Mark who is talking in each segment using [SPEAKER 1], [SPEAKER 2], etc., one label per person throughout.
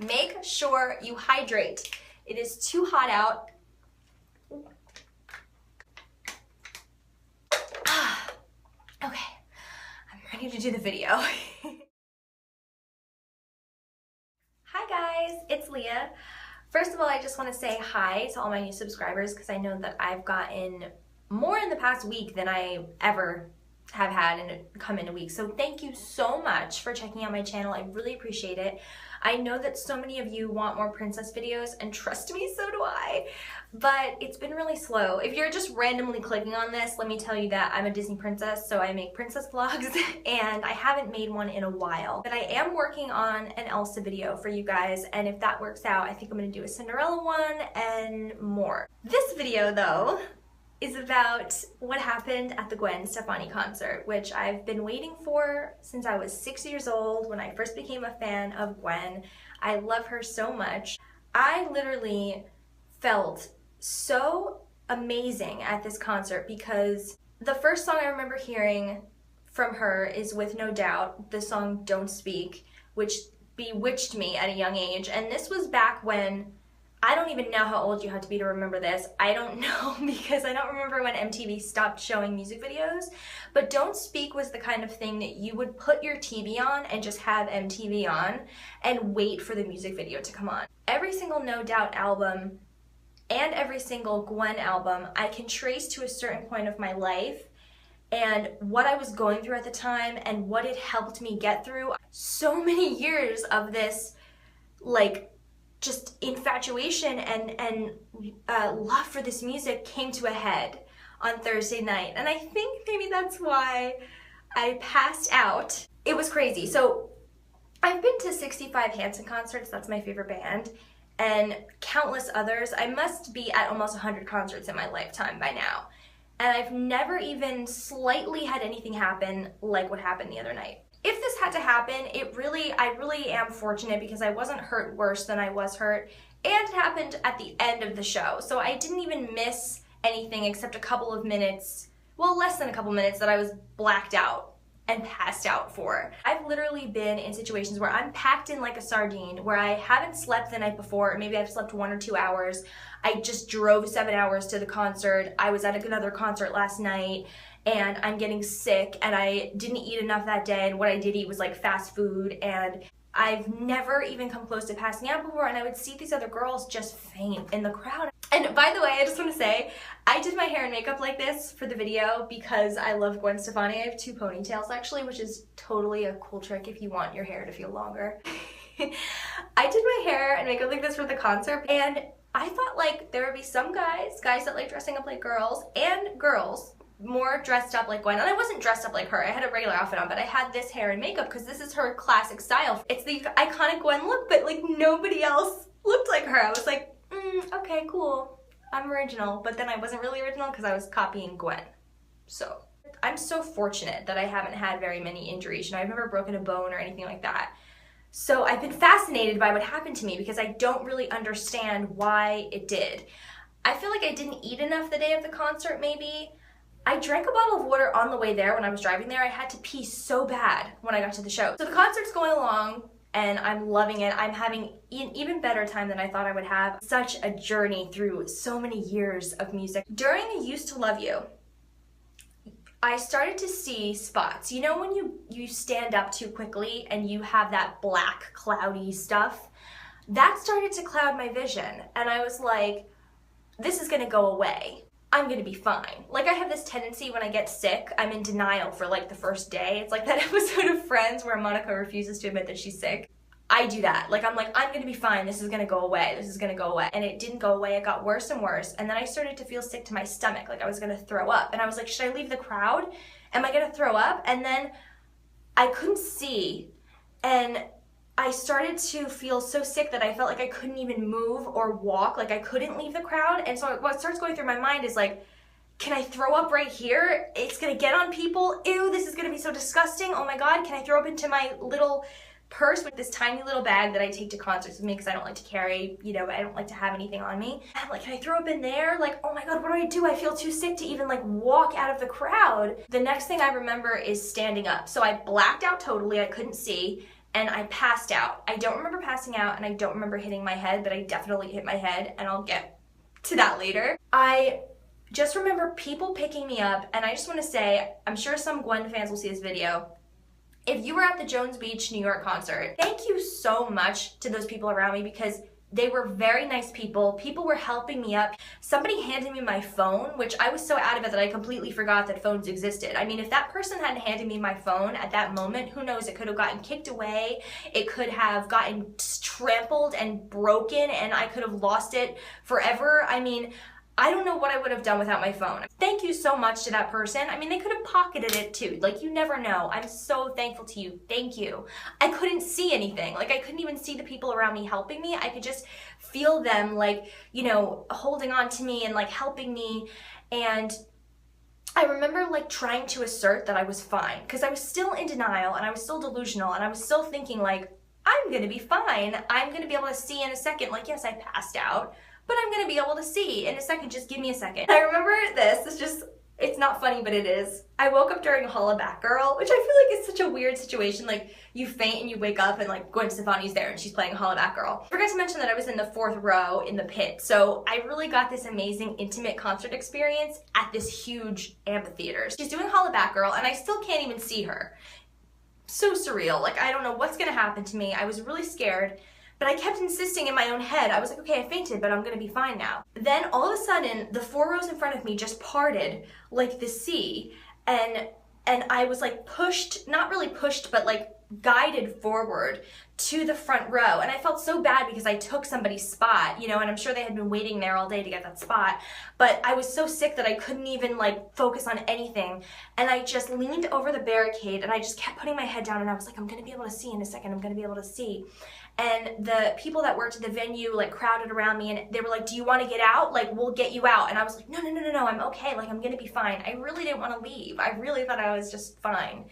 [SPEAKER 1] make sure you hydrate. It is too hot out. Okay, I'm ready to do the video. Hi guys, it's Leah. First of all, I just want to say hi to all my new subscribers because I know that I've gotten more in the past week than I ever have had come in a week. So thank you so much for checking out my channel. I really appreciate it. I know that so many of you want more princess videos, and trust me, so do I. But it's been really slow. If you're just randomly clicking on this, let me tell you that I'm a Disney princess, so I make princess vlogs, and I haven't made one in a while. But I am working on an Elsa video for you guys, and if that works out, I think I'm gonna do a Cinderella one and more. This video, though, is about what happened at the Gwen Stefani concert, which I've been waiting for since I was 6 years old when I first became a fan of Gwen. I love her so much. I literally felt so amazing at this concert because the first song I remember hearing from her is with No Doubt, the song Don't Speak, which bewitched me at a young age. And this was back when, I don't even know how old you have to be to remember this. I don't know because I don't remember when MTV stopped showing music videos, but Don't Speak was the kind of thing that you would put your TV on and just have MTV on and wait for the music video to come on. Every single No Doubt album and every single Gwen album I can trace to a certain point of my life and what I was going through at the time and what it helped me get through. So many years of this, like, just infatuation and love for this music came to a head on Thursday night. And I think maybe that's why I passed out. It was crazy. So I've been to 65 Hanson concerts, that's my favorite band, and countless others. I must be at almost 100 concerts in my lifetime by now. And I've never even slightly had anything happen like what happened the other night. If this had to happen, I really am fortunate because I wasn't hurt worse than I was hurt, and it happened at the end of the show. So I didn't even miss anything except a couple of minutes, well, less than a couple minutes that I was blacked out and passed out for. I've literally been in situations where I'm packed in like a sardine, where I haven't slept the night before, or maybe I've slept 1 or 2 hours. I just drove 7 hours to the concert. I was at another concert last night, and I'm getting sick, and I didn't eat enough that day, and what I did eat was like fast food, and I've never even come close to passing out before, and I would see these other girls just faint in the crowd. And by the way, I just want to say, I did my hair and makeup like this for the video because I love Gwen Stefani. I have 2 ponytails actually, which is totally a cool trick if you want your hair to feel longer. I did my hair and makeup like this for the concert, and I thought like there would be some guys that like dressing up like girls, and girls more dressed up like Gwen. And I wasn't dressed up like her. I had a regular outfit on, but I had this hair and makeup because this is her classic style. It's the iconic Gwen look, but like nobody else looked like her. I was like, okay, cool. I'm original. But then I wasn't really original because I was copying Gwen. So I'm so fortunate that I haven't had very many injuries. You know, I've never broken a bone or anything like that. So I've been fascinated by what happened to me because I don't really understand why it did. I feel like I didn't eat enough the day of the concert, maybe. I drank a bottle of water on the way there when I was driving there. I had to pee so bad when I got to the show. So the concert's going along and I'm loving it. I'm having an even better time than I thought I would have. Such a journey through so many years of music. During the Used to Love You, I started to see spots. You know when you stand up too quickly and you have that black cloudy stuff? That started to cloud my vision, and I was like, this is gonna go away. I'm gonna be fine. Like, I have this tendency when I get sick, I'm in denial for like the first day. It's like that episode of Friends where Monica refuses to admit that she's sick. I do that. Like, I'm like, I'm gonna be fine. This is gonna go away. This is gonna go away. And it didn't go away. It got worse and worse. And then I started to feel sick to my stomach. Like I was gonna throw up. And I was like, should I leave the crowd? Am I gonna throw up? And then I couldn't see. And I started to feel so sick that I felt like I couldn't even move or walk. Like I couldn't leave the crowd. And so what starts going through my mind is like, can I throw up right here? It's gonna get on people. Ew, this is gonna be so disgusting. Oh my God, can I throw up into my little purse with this tiny little bag that I take to concerts with me because I don't like to carry, you know, I don't like to have anything on me. I'm like, can I throw up in there? Like, oh my God, what do? I feel too sick to even like walk out of the crowd. The next thing I remember is standing up. So I blacked out totally, I couldn't see. and I passed out. I don't remember passing out, and I don't remember hitting my head, but I definitely hit my head, and I'll get to that later. I just remember people picking me up, and I just want to say, I'm sure some Gwen fans will see this video. If you were at the Jones Beach, New York concert, thank you so much to those people around me, because they were very nice people. People were helping me up. Somebody handed me my phone, which I was so out of it that I completely forgot that phones existed. I mean, if that person hadn't handed me my phone at that moment, who knows, it could have gotten kicked away, it could have gotten trampled and broken, and I could have lost it forever. I mean, I don't know what I would have done without my phone. Thank you so much to that person. I mean, they could have pocketed it too. Like, you never know. I'm so thankful to you. Thank you. I couldn't see anything. Like, I couldn't even see the people around me helping me. I could just feel them, like, you know, holding on to me and like helping me. And I remember like trying to assert that I was fine, because I was still in denial and I was still delusional, and I was still thinking like, I'm gonna be fine. I'm gonna be able to see in a second. Like, yes, I passed out, but I'm gonna be able to see in a second. Just give me a second. I remember this. It's just, it's not funny, but it is. I woke up during Holla Back Girl, which I feel like is such a weird situation. Like, you faint and you wake up and like Gwen Stefani's there and she's playing Holla Back Girl. I forgot to mention that I was in the 4th row in the pit. So I really got this amazing intimate concert experience at this huge amphitheater. She's doing Holla Back Girl and I still can't even see her. So surreal. Like, I don't know what's gonna happen to me. I was really scared. But I kept insisting in my own head. I was like, okay, I fainted, but I'm gonna be fine now. Then all of a sudden, the 4 rows in front of me just parted like the sea, and I was like pushed, not really pushed, but like guided forward to the front row. And I felt so bad because I took somebody's spot, you know, and I'm sure they had been waiting there all day to get that spot. But I was so sick that I couldn't even like focus on anything. And I just leaned over the barricade and I just kept putting my head down, and I was like, I'm gonna be able to see in a second, I'm gonna be able to see. And the people that worked at the venue like crowded around me, and they were like, do you want to get out? Like, we'll get you out. And I was like, no, I'm okay. Like, I'm gonna be fine. I really didn't want to leave. I really thought I was just fine.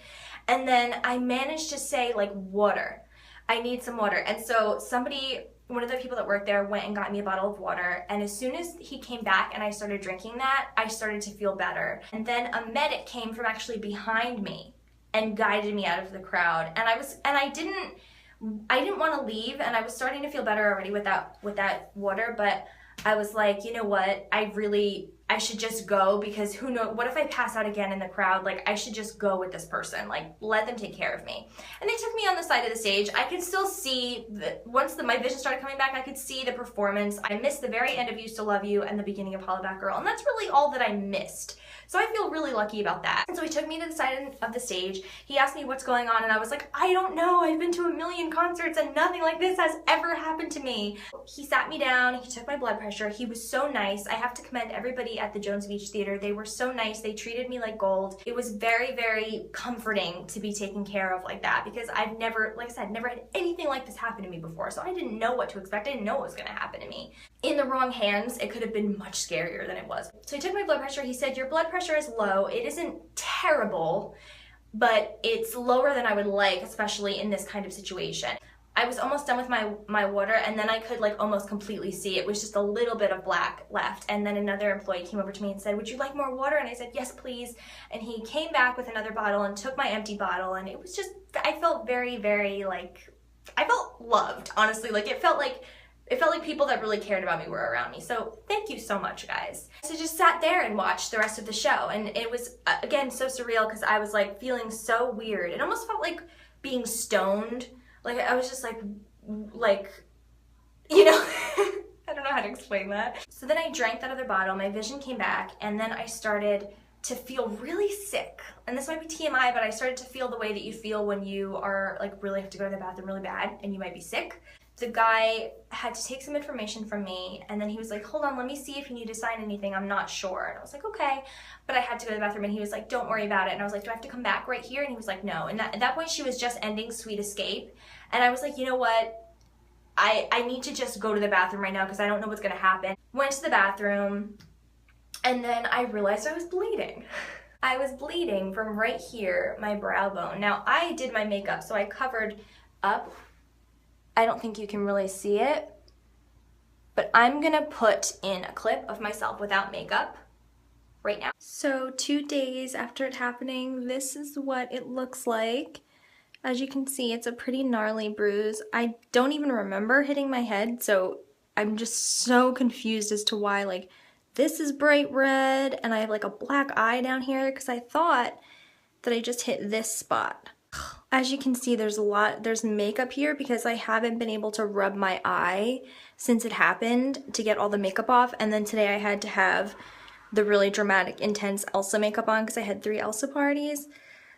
[SPEAKER 1] And then I managed to say like, water. I need some water. And so somebody, one of the people that worked there, went and got me a bottle of water. And as soon as he came back and I started drinking that, I started to feel better. And then a medic came from actually behind me and guided me out of the crowd. And I didn't want to leave, and I was starting to feel better already with that water, but I was like, you know what, I should just go, because who knows, what if I pass out again in the crowd? Like, I should just go with this person, like, let them take care of me. And they took me on the side of the stage. I could still see, once my vision started coming back, I could see the performance. I missed the very end of Used to Love You and the beginning of Holla Back Girl, and that's really all that I missed. So I feel really lucky about that. And so he took me to the side of the stage. He asked me what's going on, and I was like, I don't know. I've been to a million concerts and nothing like this has ever happened to me. He sat me down, he took my blood pressure. He was so nice. I have to commend everybody at the Jones Beach Theater. They were so nice. They treated me like gold. It was very, very comforting to be taken care of like that, because I've never, like I said, never had anything like this happen to me before. So I didn't know what to expect. I didn't know what was gonna happen to me. In the wrong hands, it could have been much scarier than it was. So he took my blood pressure. He said, your blood pressure is low. It isn't terrible, but it's lower than I would like, especially in this kind of situation. I was almost done with my water, and then I could like almost completely see. It was just a little bit of black left. And then another employee came over to me and said, would you like more water? And I said, yes, please. And he came back with another bottle and took my empty bottle. And it was just, I felt very, very like, I felt loved, honestly. Like, it felt like people that really cared about me were around me. So thank you so much, guys. So just sat there and watched the rest of the show. And it was, again, so surreal, because I was like feeling so weird. It almost felt like being stoned. Like, I was just like, you know, I don't know how to explain that. So then I drank that other bottle, my vision came back, and then I started to feel really sick. And this might be TMI, but I started to feel the way that you feel when you are like really have to go to the bathroom really bad and you might be sick. The guy had to take some information from me, and then he was like, hold on, let me see if you need to sign anything, I'm not sure. And I was like, okay. But I had to go to the bathroom, and he was like, don't worry about it. And I was like, do I have to come back right here? And he was like, no. And at that point, she was just ending Sweet Escape. And I was like, you know what? I need to just go to the bathroom right now, because I don't know what's gonna happen. Went to the bathroom, and then I realized I was bleeding. I was bleeding from right here, my brow bone. Now, I did my makeup, so I covered up. I don't think you can really see it, but I'm gonna put in a clip of myself without makeup right now. So 2 days after it happening, this is what it looks like. As you can see, it's a pretty gnarly bruise. I don't even remember hitting my head, so I'm just so confused as to why, like, this is bright red and I have like a black eye down here because I thought that I just hit this spot. As you can see, there's makeup here because I haven't been able to rub my eye since it happened to get all the makeup off, and then today I had to have the really dramatic, intense Elsa makeup on because I had 3 Elsa parties.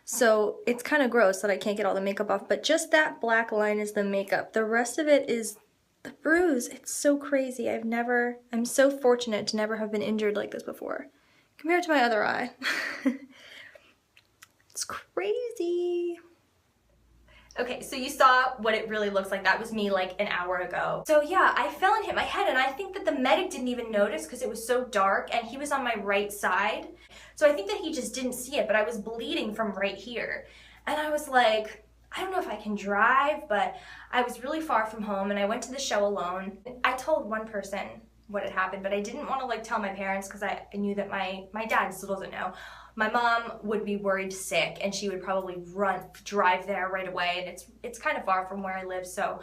[SPEAKER 1] So it's kind of gross that I can't get all the makeup off, but just that black line is the makeup. The rest of it is the bruise. It's so crazy. I'm so fortunate to never have been injured like this before, compared to my other eye. It's crazy. Okay, so you saw what it really looks like. That was me like an hour ago. So yeah, I fell and hit my head, and I think that the medic didn't even notice because it was so dark and he was on my right side. So I think that he just didn't see it, but I was bleeding from right here. And I was like, I don't know if I can drive, but I was really far from home and I went to the show alone. I told one person what had happened, but I didn't want to like tell my parents because I knew that my dad still doesn't know. My mom would be worried sick and she would probably drive there right away, and it's kind of far from where I live, so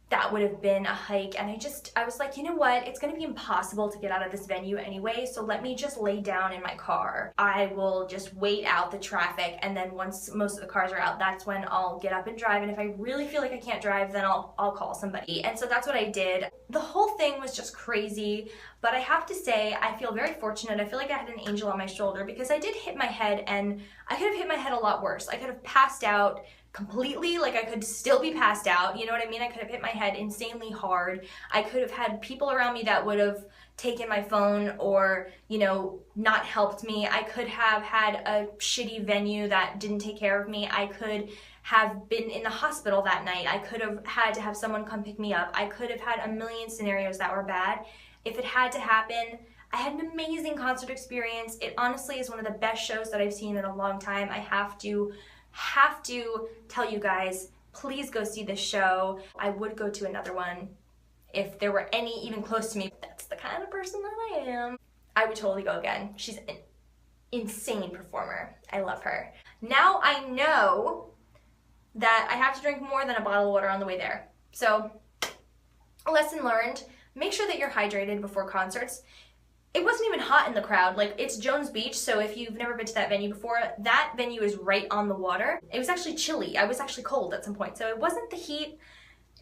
[SPEAKER 1] that would have been a hike. And I was like, you know what, it's gonna be impossible to get out of this venue anyway, so let me just lay down in my car. I will just wait out the traffic, and then once most of the cars are out, that's when I'll get up and drive, and if I really feel like I can't drive, then I'll call somebody. And so that's what I did. The whole thing was just crazy, but I have to say I feel very fortunate. I feel like I had an angel on my shoulder because I did hit my head, and I could have hit my head a lot worse. I could have passed out completely, like I could still be passed out, you know what I mean? I could have hit my head insanely hard. I could have had people around me that would have taken my phone or, you know, not helped me. I could have had a shitty venue that didn't take care of me. I could have been in the hospital that night. I could have had to have someone come pick me up. I could have had a million scenarios that were bad. If it had to happen, I had an amazing concert experience. It honestly is one of the best shows that I've seen in a long time. I have to tell you guys, please go see this show. I would go to another one if there were any even close to me. That's the kind of person that I am. I would totally go again. She's an insane performer. I love her. Now I know that I have to drink more than a bottle of water on the way there. So, a lesson learned, make sure that you're hydrated before concerts. It wasn't even hot in the crowd. Like, it's Jones Beach, so if you've never been to that venue before, that venue is right on the water. It was actually chilly. I was actually cold at some point, so it wasn't the heat.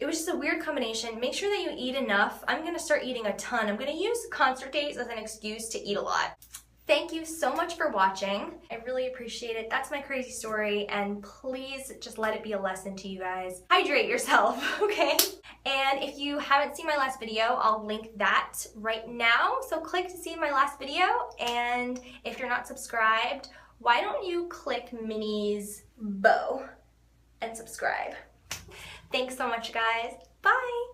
[SPEAKER 1] It was just a weird combination. Make sure that you eat enough. I'm gonna start eating a ton. I'm gonna use concert days as an excuse to eat a lot. Thank you so much for watching. I really appreciate it. That's my crazy story, and please just let it be a lesson to you guys. Hydrate yourself, okay? And if you haven't seen my last video, I'll link that right now. So click to see my last video, and if you're not subscribed, why don't you click Minnie's bow and subscribe? Thanks so much, guys. Bye!